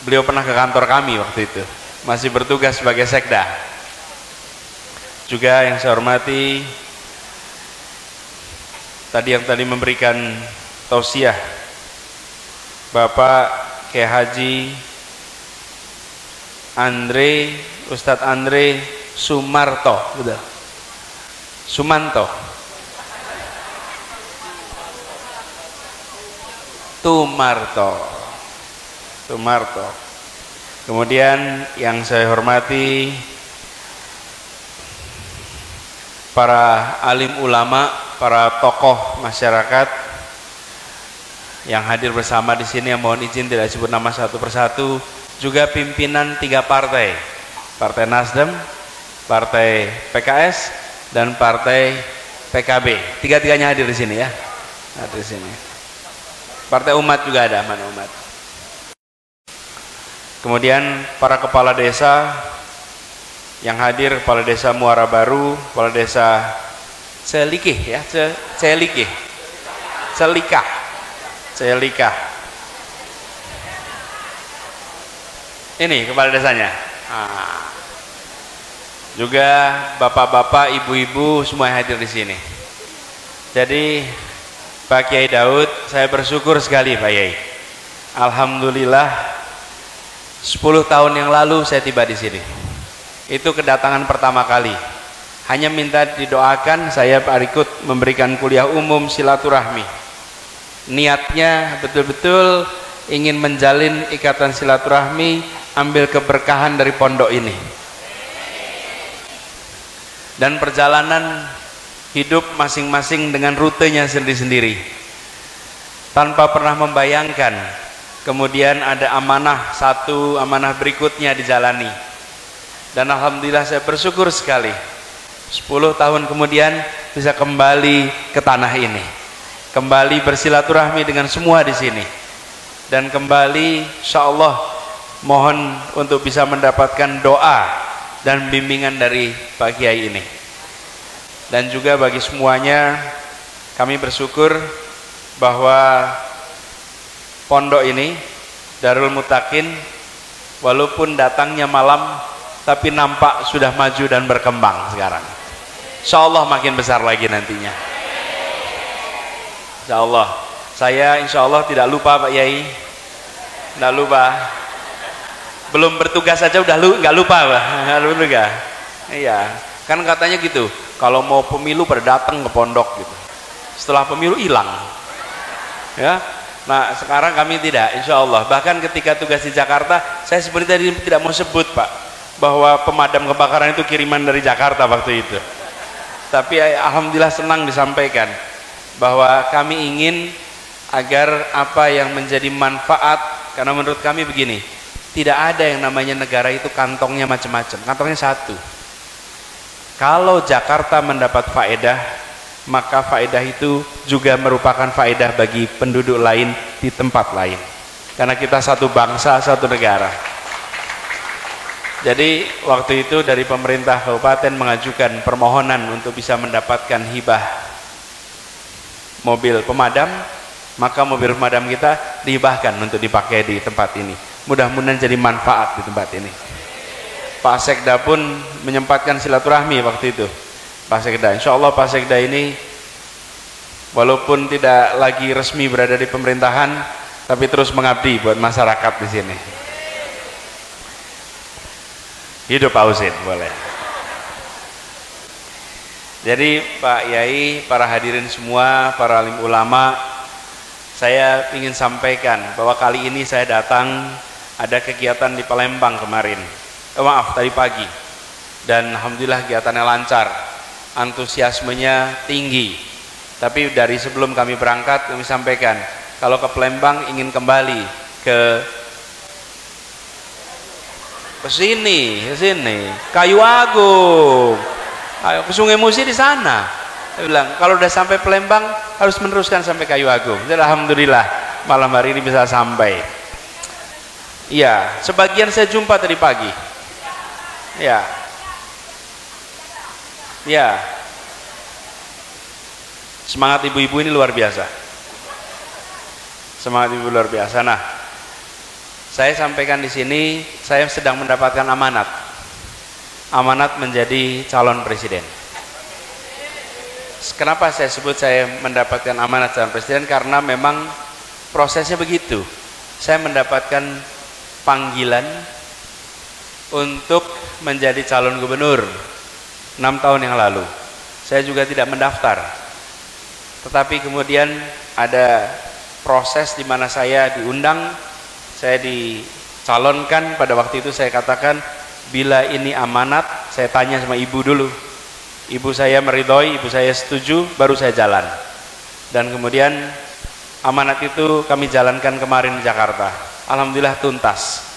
Beliau pernah ke kantor kami waktu itu, masih bertugas sebagai Sekda. Juga yang saya hormati yang tadi memberikan tausiah, Bapak Kiai Haji Ustadz Andre Sumarto, betul? Sumanto, Tumarto. Kemudian yang saya hormati para alim ulama, para tokoh masyarakat yang hadir bersama di sini, yang mohon izin tidak disebut nama satu persatu, juga pimpinan 3 partai, Partai Nasdem, Partai PKS, dan Partai PKB. Tiga-tiganya hadir di sini ya. Hadir di sini. Partai Umat juga ada, mana Umat. Kemudian para kepala desa yang hadir, kepala desa Muara Baru, kepala desa Celikih ya, Celikih. Celikah. Ini kepala desanya. Juga bapak-bapak, ibu-ibu semua yang hadir di sini. Jadi Pak Kiai Daud, saya bersyukur sekali Pak Kiai. Alhamdulillah 10 tahun yang lalu saya tiba di sini. Itu kedatangan pertama kali. Hanya minta didoakan, saya ikut memberikan kuliah umum silaturahmi. Niatnya betul-betul ingin menjalin ikatan silaturahmi, ambil keberkahan dari pondok ini. Dan perjalanan hidup masing-masing dengan rutenya sendiri-sendiri, tanpa pernah membayangkan kemudian ada amanah satu, amanah berikutnya dijalani. Dan alhamdulillah saya bersyukur sekali 10 tahun kemudian bisa kembali ke tanah ini, kembali bersilaturahmi dengan semua di sini, dan kembali insyaallah mohon untuk bisa mendapatkan doa dan bimbingan dari Pak Kiai ini. Dan juga bagi semuanya, kami bersyukur bahwa pondok ini Darul Mutakin walaupun datangnya malam tapi nampak sudah maju dan berkembang sekarang. Insyaallah makin besar lagi nantinya. Insyaallah. Saya insyaallah tidak lupa Pak Yai. Tidak lupa. Belum bertugas saja udah nggak lupa Pak. Nggak lupa. Iya. Kan katanya gitu. Kalau mau pemilu pada datang ke pondok gitu. Setelah pemilu hilang. Ya. Nah sekarang kami tidak, insya Allah. Bahkan ketika tugas di Jakarta, saya seperti tadi tidak mau sebut Pak, bahwa pemadam kebakaran itu kiriman dari Jakarta waktu itu. Tapi alhamdulillah senang disampaikan bahwa kami ingin agar apa yang menjadi manfaat, karena menurut kami begini, tidak ada yang namanya negara itu kantongnya macam-macam, kantongnya satu. Kalau Jakarta mendapat faedah, maka faedah itu juga merupakan faedah bagi penduduk lain di tempat lain, karena kita satu bangsa, satu negara. Jadi waktu itu dari pemerintah kabupaten mengajukan permohonan untuk bisa mendapatkan hibah mobil pemadam, maka mobil pemadam kita dihibahkan untuk dipakai di tempat ini. Mudah-mudahan jadi manfaat di tempat ini. Pak Sekda pun menyempatkan silaturahmi waktu itu. Pak Sekda, insya Allah Pak Sekda ini walaupun tidak lagi resmi berada di pemerintahan, tapi terus mengabdi buat masyarakat di sini. Hidup Pak Husin, boleh. Jadi Pak Yai, para hadirin semua, para alim ulama, saya ingin sampaikan bahwa kali ini saya datang, ada kegiatan di Palembang kemarin. Tadi pagi, dan alhamdulillah kegiatannya lancar, antusiasmenya tinggi. Tapi dari sebelum kami berangkat, kami sampaikan kalau ke Palembang ingin kembali ke sini, Kayu Agung, ayo ke Sungai Musi di sana. Saya bilang kalau udah sampai Palembang harus meneruskan sampai Kayu Agung. Jadi alhamdulillah malam hari ini bisa sampai. Iya, sebagian saya jumpa tadi pagi. Ya, ya, semangat ibu-ibu ini luar biasa. Semangat ibu luar biasa. Nah, saya sampaikan di sini, saya sedang mendapatkan amanat. Amanat menjadi calon presiden. Kenapa saya sebut saya mendapatkan amanat calon presiden? Karena memang prosesnya begitu. Saya mendapatkan panggilan untuk menjadi calon gubernur 6 tahun yang lalu. Saya juga tidak mendaftar, tetapi kemudian ada proses di mana saya diundang, saya dicalonkan. Pada waktu itu saya katakan, bila ini amanat, saya tanya sama ibu dulu, ibu saya meridhoi, ibu saya setuju, baru saya jalan. Dan kemudian amanat itu kami jalankan kemarin di Jakarta. Alhamdulillah tuntas.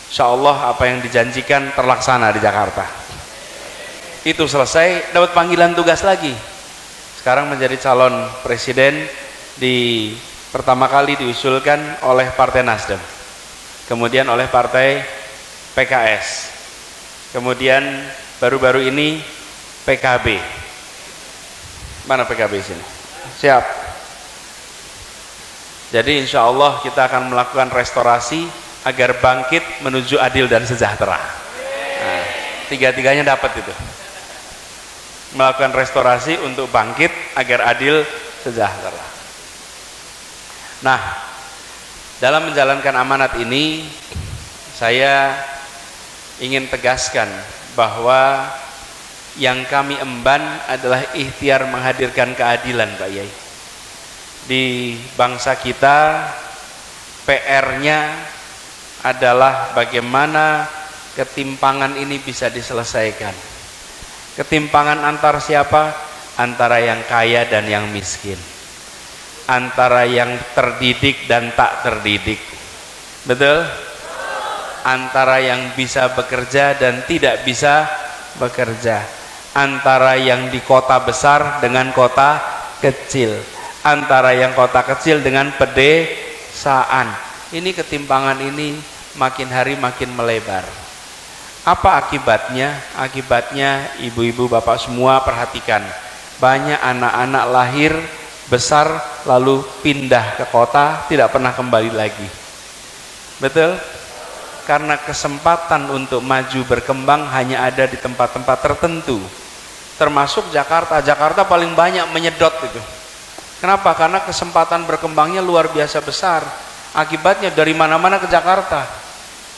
Insya Allah apa yang dijanjikan terlaksana di Jakarta. Itu selesai, dapat panggilan tugas lagi. sekarang menjadi calon presiden pertama kali diusulkan oleh Partai Nasdem, kemudian oleh Partai PKS, kemudian baru-baru ini PKB. Mana PKB sini? Siap. Jadi insya Allah kita akan melakukan restorasi agar bangkit menuju adil dan sejahtera. Nah, tiga-tiganya dapat itu. Melakukan restorasi untuk bangkit agar adil sejahtera. Nah, dalam menjalankan amanat ini saya ingin tegaskan bahwa yang kami emban adalah ikhtiar menghadirkan keadilan, Pak Yai. Di bangsa kita PR-nya adalah bagaimana ketimpangan ini bisa diselesaikan. Ketimpangan antar siapa? Antara yang kaya dan yang miskin, antara yang terdidik dan tak terdidik, betul? Antara yang bisa bekerja dan tidak bisa bekerja, antara yang di kota besar dengan kota kecil, antara yang kota kecil dengan pedesaan. Ini ketimpangan ini makin hari makin melebar. Apa akibatnya? Akibatnya ibu-ibu bapak semua perhatikan, banyak anak-anak lahir besar lalu pindah ke kota, tidak pernah kembali lagi. Betul? Karena kesempatan untuk maju berkembang hanya ada di tempat-tempat tertentu, termasuk Jakarta. Jakarta paling banyak menyedot itu. Kenapa? Karena kesempatan berkembangnya luar biasa besar. Akibatnya dari mana-mana ke Jakarta.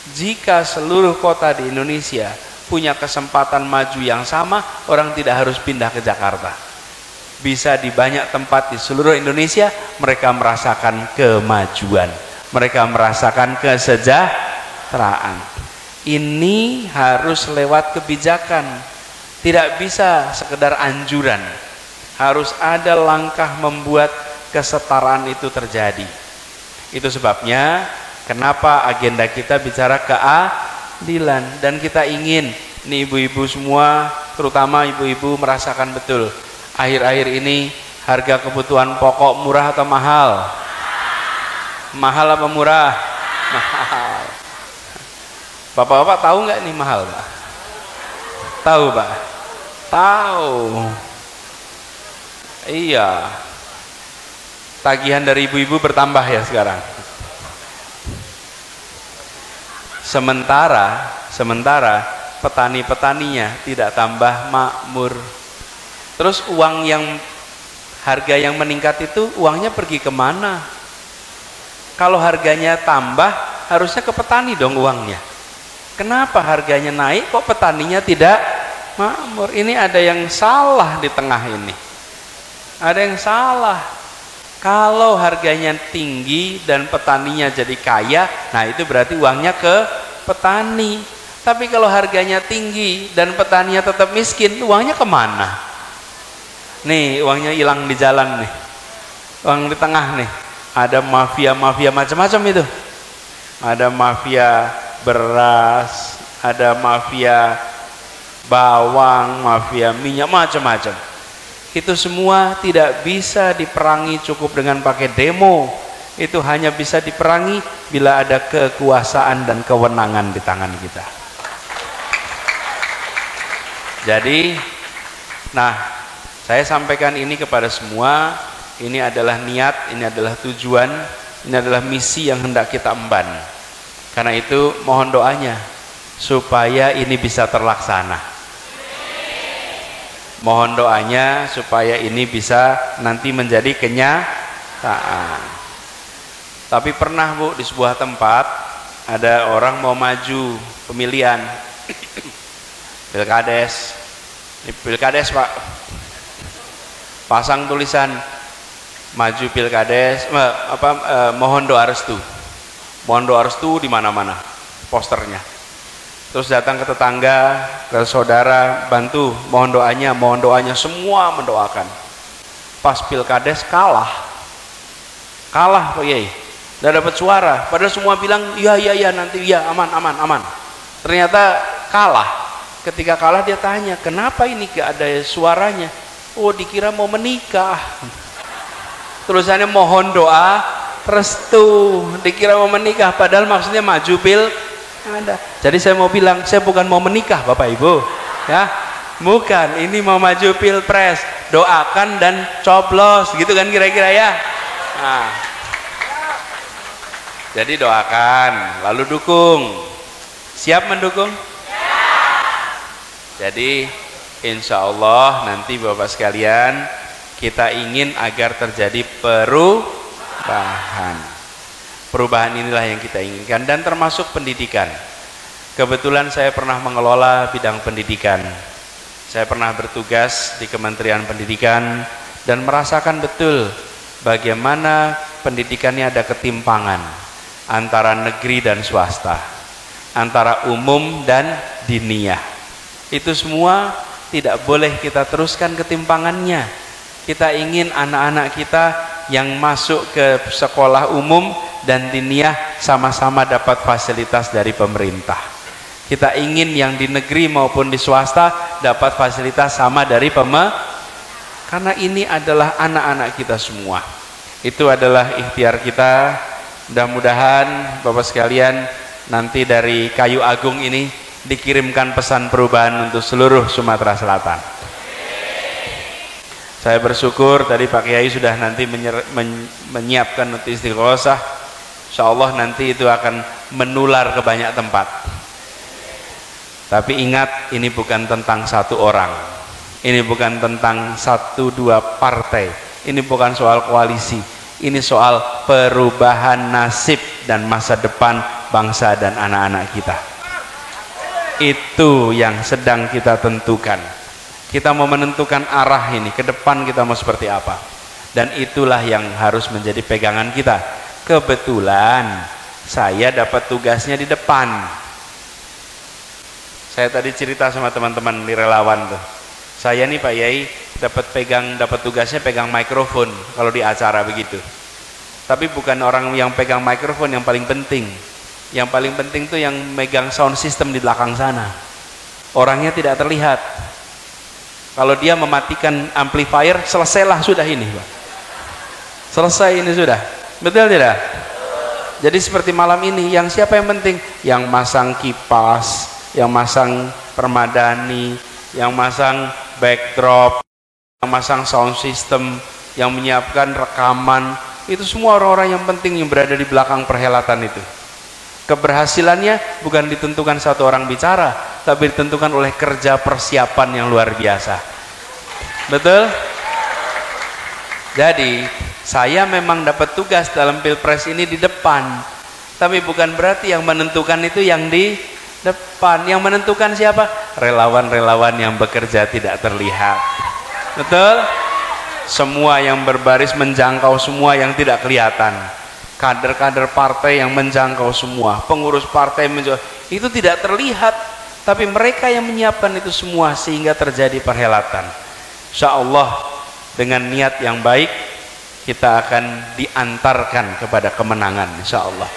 Jika seluruh kota di Indonesia punya kesempatan maju yang sama, orang tidak harus pindah ke Jakarta. Bisa di banyak tempat di seluruh Indonesia mereka merasakan kemajuan, mereka merasakan kesejahteraan. Ini harus lewat kebijakan, tidak bisa sekedar anjuran, harus ada langkah membuat kesetaraan itu terjadi. Itu sebabnya kenapa agenda kita bicara keadilan, dan kita ingin nih ibu-ibu semua, terutama ibu-ibu merasakan betul akhir-akhir ini harga kebutuhan pokok murah atau mahal? Mahal apa murah? Mahal. Bapak-bapak tahu nggak nih mahal, Pak? Tahu, Pak? Tahu. Iya. Tagihan dari ibu-ibu bertambah ya sekarang. Sementara petani-petaninya tidak tambah makmur. Terus uang yang harga yang meningkat itu uangnya pergi kemana? Kalau harganya tambah harusnya ke petani dong uangnya. Kenapa harganya naik kok petaninya tidak makmur? Ini ada yang salah di tengah ini. Ada yang salah. Kalau harganya tinggi dan petaninya jadi kaya, nah itu berarti uangnya ke petani. Tapi kalau harganya tinggi dan petaninya tetap miskin, uangnya kemana? Nih uangnya hilang di jalan nih, uang di tengah nih. Ada mafia-mafia macam-macam itu. Ada mafia beras, ada mafia bawang, mafia minyak, macam-macam. Itu semua tidak bisa diperangi cukup dengan pakai demo. Itu hanya bisa diperangi bila ada kekuasaan dan kewenangan di tangan kita. Jadi, nah, saya sampaikan ini kepada semua. Ini adalah niat, ini adalah tujuan, ini adalah misi yang hendak kita emban. Karena itu mohon doanya supaya ini bisa terlaksana. Mohon doanya supaya ini bisa nanti menjadi kenyataan. Tapi pernah Bu, di sebuah tempat ada orang mau maju pemilihan Pilkades. Ini Pilkades Pak, pasang tulisan maju Pilkades, mohon doa restu. Mohon doa restu di mana-mana posternya. Terus datang ke tetangga, ke saudara, bantu, mohon doanya, semua mendoakan. Pas Pilkades kalah Pak Yai, tidak dapat suara. Padahal semua bilang, iya nanti, iya aman. Ternyata kalah. Ketika kalah dia tanya, kenapa ini gak ada suaranya? Oh, dikira mau menikah. Tulisannya mohon doa restu, dikira mau menikah, padahal maksudnya maju ada. Jadi saya mau bilang, saya bukan mau menikah Bapak Ibu, ya, bukan, ini mau maju pilpres, doakan dan coblos, gitu kan kira-kira ya. Nah, jadi doakan, lalu dukung. Siap mendukung? Jadi insya Allah nanti Bapak sekalian, kita ingin agar terjadi perubahan. Perubahan inilah yang kita inginkan, dan termasuk pendidikan. Kebetulan saya pernah mengelola bidang pendidikan. Saya pernah bertugas di Kementerian Pendidikan dan merasakan betul bagaimana pendidikannya ada ketimpangan antara negeri dan swasta, antara umum dan diniyah. Itu semua tidak boleh kita teruskan ketimpangannya. Kita ingin anak-anak kita yang masuk ke sekolah umum dan diniyah sama-sama dapat fasilitas dari pemerintah. Kita ingin yang di negeri maupun di swasta dapat fasilitas sama dari karena ini adalah anak-anak kita semua. Itu adalah ikhtiar kita. Mudah-mudahan Bapak sekalian nanti dari Kayu Agung ini dikirimkan pesan perubahan untuk seluruh Sumatera Selatan. Saya bersyukur tadi Pak Kiai sudah nanti menyiapkan untuk istighosah. Insya Allah nanti itu akan menular ke banyak tempat. Tapi ingat, ini bukan tentang satu orang, ini bukan tentang 1-2 partai, ini bukan soal koalisi, ini soal perubahan nasib dan masa depan bangsa dan anak-anak kita. Itu yang sedang kita tentukan. Kita mau menentukan arah ini ke depan, kita mau seperti apa, dan itulah yang harus menjadi pegangan kita. Kebetulan saya dapat tugasnya di depan. Saya tadi cerita sama teman-teman di relawan tuh, saya nih Pak Yai dapat tugasnya pegang mikrofon kalau di acara begitu. Tapi bukan orang yang pegang mikrofon yang paling penting. Yang paling penting tuh yang megang sound system di belakang sana. Orangnya tidak terlihat. Kalau dia mematikan amplifier, selesailah sudah ini, Pak. Selesai ini sudah. Betul tidak? Jadi seperti malam ini, yang siapa yang penting? Yang masang kipas, yang masang permadani, yang masang backdrop, yang masang sound system, yang menyiapkan rekaman, itu semua orang-orang yang penting yang berada di belakang perhelatan itu. Keberhasilannya bukan ditentukan satu orang bicara, tapi ditentukan oleh kerja persiapan yang luar biasa. Betul? Jadi saya memang dapat tugas dalam pilpres ini di depan, tapi bukan berarti yang menentukan itu yang di depan. Yang menentukan siapa? Relawan-relawan yang bekerja tidak terlihat. Betul? Semua yang berbaris menjangkau semua yang tidak kelihatan. Kader-kader partai yang menjangkau semua, pengurus partai itu tidak terlihat, tapi mereka yang menyiapkan itu semua sehingga terjadi perhelatan. Insya Allah dengan niat yang baik kita akan diantarkan kepada kemenangan, insya Allah.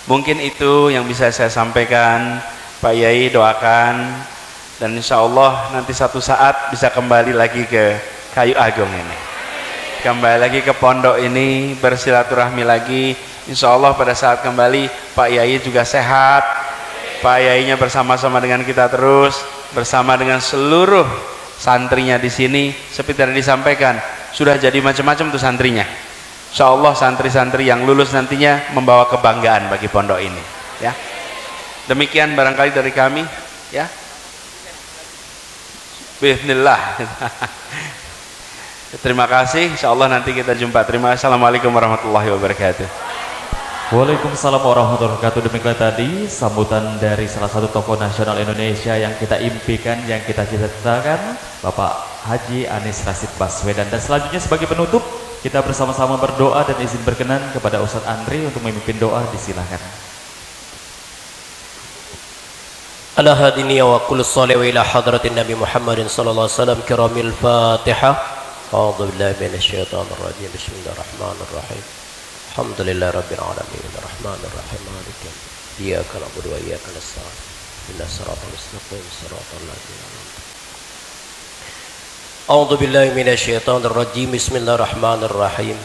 Mungkin itu yang bisa saya sampaikan. Pak Yai doakan, dan insya Allah nanti satu saat bisa kembali lagi ke Kayu Agung ini, kembali lagi ke pondok ini, bersilaturahmi lagi. Insya Allah pada saat kembali Pak Yai juga sehat, Pak Yainya bersama-sama dengan kita terus, bersama dengan seluruh santrinya di sini. Seperti tadi disampaikan, sudah jadi macam-macam tuh santrinya. Insya Allah santri-santri yang lulus nantinya membawa kebanggaan bagi pondok ini, ya. Demikian barangkali dari kami, ya. Bismillah. Terima kasih. Insya Allah nanti kita jumpa. Terima kasih. Assalamualaikum warahmatullahi wabarakatuh. Waalaikumsalam warahmatullahi wabarakatuh. Demikian tadi sambutan dari salah satu tokoh nasional Indonesia yang kita impikan, yang kita cita-citakan, Bapak Haji Anies Rashid Baswedan. Dan selanjutnya sebagai penutup, kita bersama-sama berdoa dan izin berkenan kepada Ustadz Andri untuk memimpin doa. Disilahkan. Ala hadiniya wa kullu salih wa ila hadratin Nabi Muhammadin sallallahu alaihi wasallam kiramil Fatihah. A'udzu billahi minasyaitonir rajim. Bismillahirrahmanirrahim. Alhamdulillahi rabbil alamin. Arrahmanir rahim. Maliki yaumiddin. Iyyaka na'budu wa iyyaka nasta'in. Ihdinas siratal mustaqim. Siratal ladzina an'amta 'alaihim. A'udzu billahi minasyaitonir rajim. Bismillahirrahmanirrahim.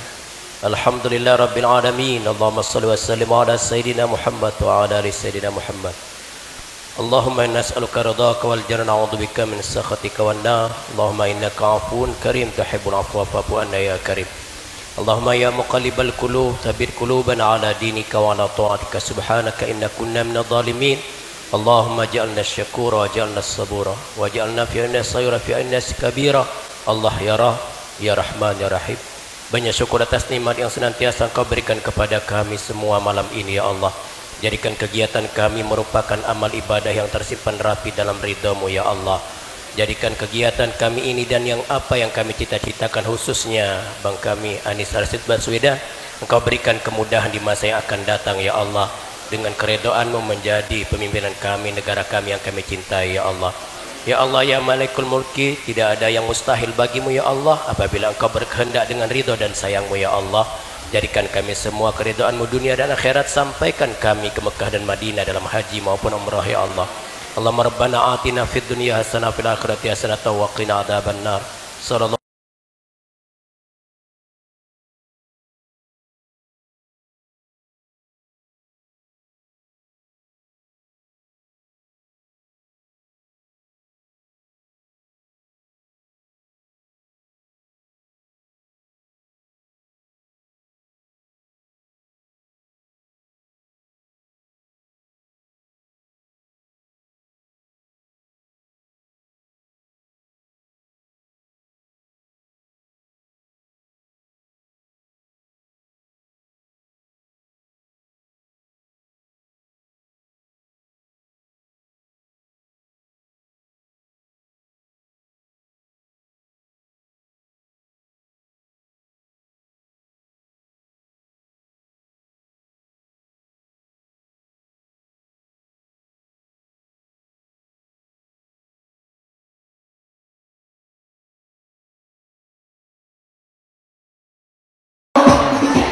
Alhamdulillah rabbil alamin. Allahumma shalli wa sallim ala sayyidina Muhammad wa ala ali sayyidina Muhammad. Allahumma inna nas'aluka ridhaka wal jannah, na'udzubika min sakhatika wan nar. Allahumma innaka 'afuwun karim tuhibbul 'afwa fa'fu anna ya karim. Allahumma ya muqallibal qulub tsabbit qulubana 'ala dinika wa 'ala ta'atika subhanaka inna kunna minadh dhalimin. Allahumma ja'alna syakura wa ja'alna sabura wa ja'alna fi annas sayra fi annas kabira. Allah ya Rah, ya Rahman, ya Rahim. Banyak syukur atas nikmat yang senantiasa Engkau berikan kepada kami semua malam ini ya Allah. Jadikan kegiatan kami merupakan amal ibadah yang tersimpan rapi dalam ridha-Mu ya Allah. Jadikan kegiatan kami ini dan yang apa yang kami cita-citakan, khususnya Bang kami Anies Rashid Baswedan, Engkau berikan kemudahan di masa yang akan datang ya Allah. Dengan keredoan-Mu menjadi pemimpinan kami, negara kami yang kami cintai ya Allah. Ya Allah ya Malikul Mulki, tidak ada yang mustahil bagi-Mu ya Allah apabila Engkau berkehendak dengan ridho dan sayang-Mu ya Allah. Jadikan kami semua keridhaan-Mu dunia dan akhirat. Sampaikan kami ke Mekah dan Madinah dalam haji maupun umrah ya Allah. Allahumma rabbana atina fid dunya hasanah fil akhirati hasanah wa qina adzabannar. Sallallahu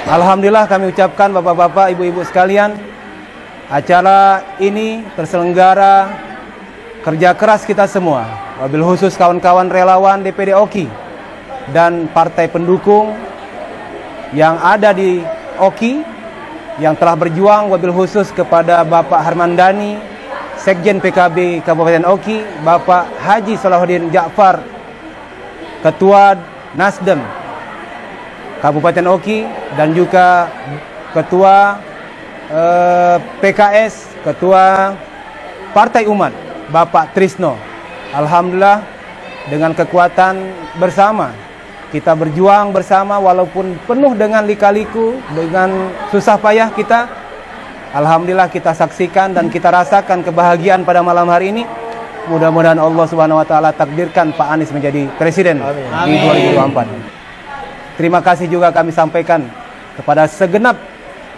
Alhamdulillah kami ucapkan bapak-bapak, ibu-ibu sekalian, acara ini terselenggara kerja keras kita semua, wabil khusus kawan-kawan relawan DPD OKI dan partai pendukung yang ada di OKI yang telah berjuang, wabil khusus kepada Bapak Harmandani, Sekjen PKB Kabupaten OKI, Bapak Haji Salahuddin Ja'far, Ketua Nasdem Kabupaten OKI, dan juga Ketua PKS, Ketua Partai Umat, Bapak Trisno. Alhamdulillah dengan kekuatan bersama, kita berjuang bersama walaupun penuh dengan lika-liku, dengan susah payah kita. Alhamdulillah kita saksikan dan kita rasakan kebahagiaan pada malam hari ini. Mudah-mudahan Allah Subhanahu wa taala takdirkan Pak Anies menjadi presiden di 2024. Terima kasih juga kami sampaikan kepada segenap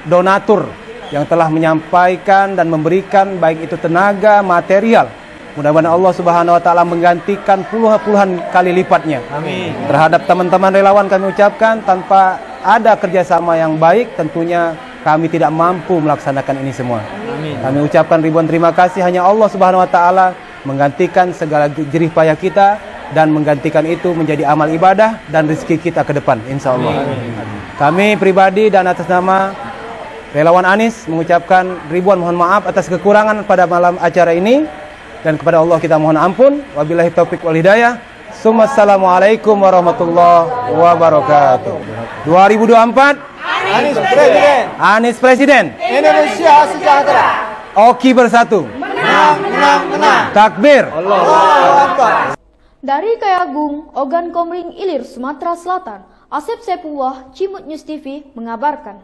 donatur yang telah menyampaikan dan memberikan baik itu tenaga, material. Mudah-mudahan Allah Subhanahu wa taala menggantikan puluhan kali lipatnya. Amin. Terhadap teman-teman relawan kami ucapkan, tanpa ada kerjasama yang baik tentunya kami tidak mampu melaksanakan ini semua. Amin. Kami ucapkan ribuan terima kasih. Hanya Allah Subhanahu wa taala menggantikan segala jerih payah kita dan menggantikan itu menjadi amal ibadah dan rezeki kita ke depan, insya Allah. Kami pribadi dan atas nama relawan Anies mengucapkan ribuan mohon maaf atas kekurangan pada malam acara ini, dan kepada Allah kita mohon ampun. Wabillahi taufik wal hidayah. Assalamualaikum warahmatullahi wabarakatuh. 2024 Anies Presiden. Anies Presiden. Indonesia sejahtera. OKI bersatu. Menang, menang, menang. Takbir. Allahu Akbar. Dari Kayagung, Ogan Komering Ilir, Sumatera Selatan, Asep Sepullah, Cimut News TV mengabarkan.